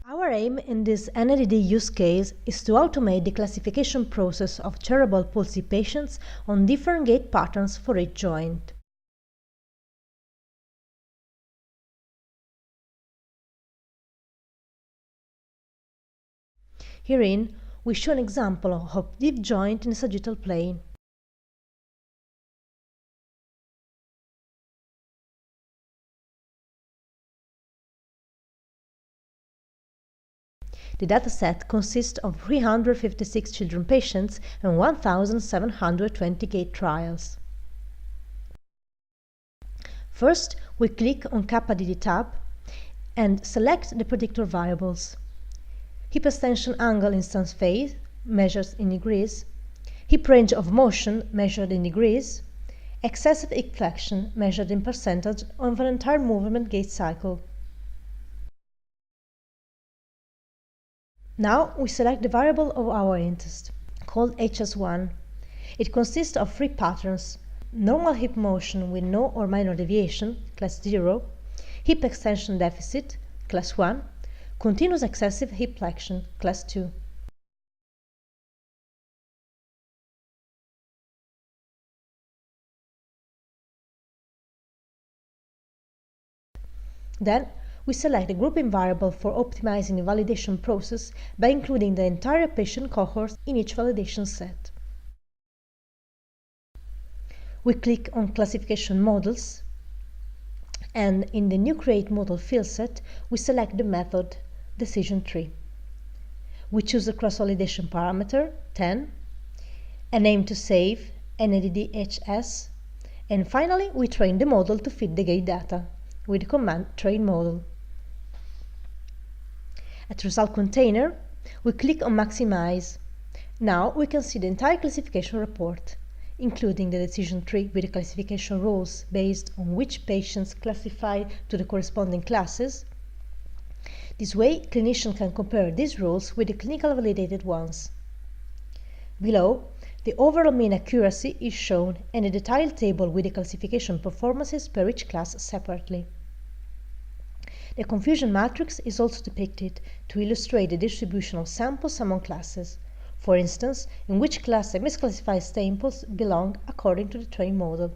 Our aim in this KDD use case is to automate the classification process of cerebral palsy patients on different gait patterns for each joint. Herein, we show an example of a deep joint in the sagittal plane. The dataset consists of 356 children patients and 1,720 gait trials. First, we click on KDD tab and select the predictor variables. Hip extension angle instance phase, measured in degrees, hip range of motion, measured in degrees, excessive hip flexion, measured in percentage of an entire movement gait cycle. Now we select the variable of our interest, called HS1. It consists of three patterns: normal hip motion with no or minor deviation, class 0, hip extension deficit, class 1, continuous excessive hip flexion, class 2. Then, we select the grouping variable for optimizing the validation process by including the entire patient cohort in each validation set. We click on Classification Models, and in the new Create Model field set, we select the method Decision Tree. We choose a cross-validation parameter, 10, a name to save, NADDHS, and finally we train the model to fit the gait data with the command Train Model. At Result Container, we click on Maximize. Now we can see the entire classification report, including the decision tree with the classification rules based on which patients classify to the corresponding classes. This way, clinicians can compare these rules with the clinical validated ones. Below, the overall mean accuracy is shown and a detailed table with the classification performances per each class separately. The confusion matrix is also depicted to illustrate the distribution of samples among classes. For instance, in which class the misclassified samples belong according to the train model.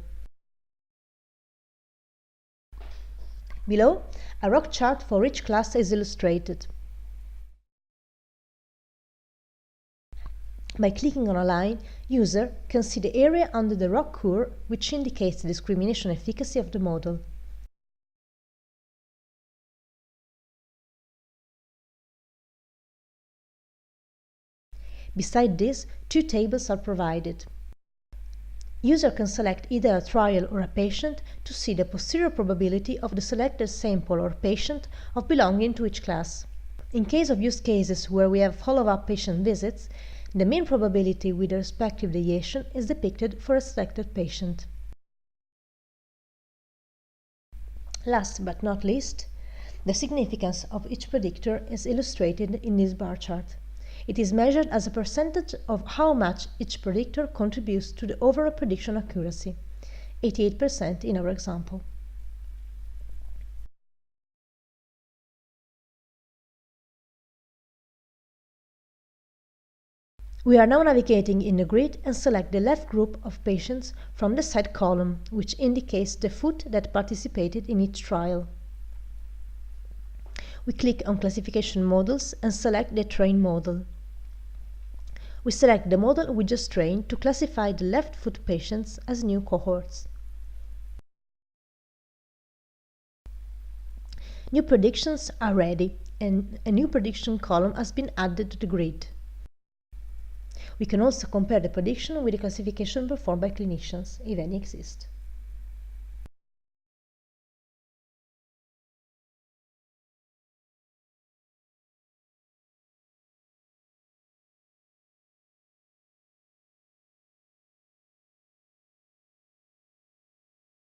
Below, a rock chart for each class is illustrated. By clicking on a line, user can see the area under the rock curve, which indicates the discrimination efficacy of the model. Beside this, two tables are provided. User can select either a trial or a patient to see the posterior probability of the selected sample or patient of belonging to each class. In case of use cases where we have follow-up patient visits, the mean probability with the respective deviation is depicted for a selected patient. Last but not least, the significance of each predictor is illustrated in this bar chart. It is measured as a percentage of how much each predictor contributes to the overall prediction accuracy, 88% in our example. We are now navigating in the grid and select the left group of patients from the side column, which indicates the foot that participated in each trial. We click on Classification Models and select the Train model. We select the model we just trained to classify the left foot patients as new cohorts. New predictions are ready, and a new prediction column has been added to the grid. We can also compare the prediction with the classification performed by clinicians, if any exist.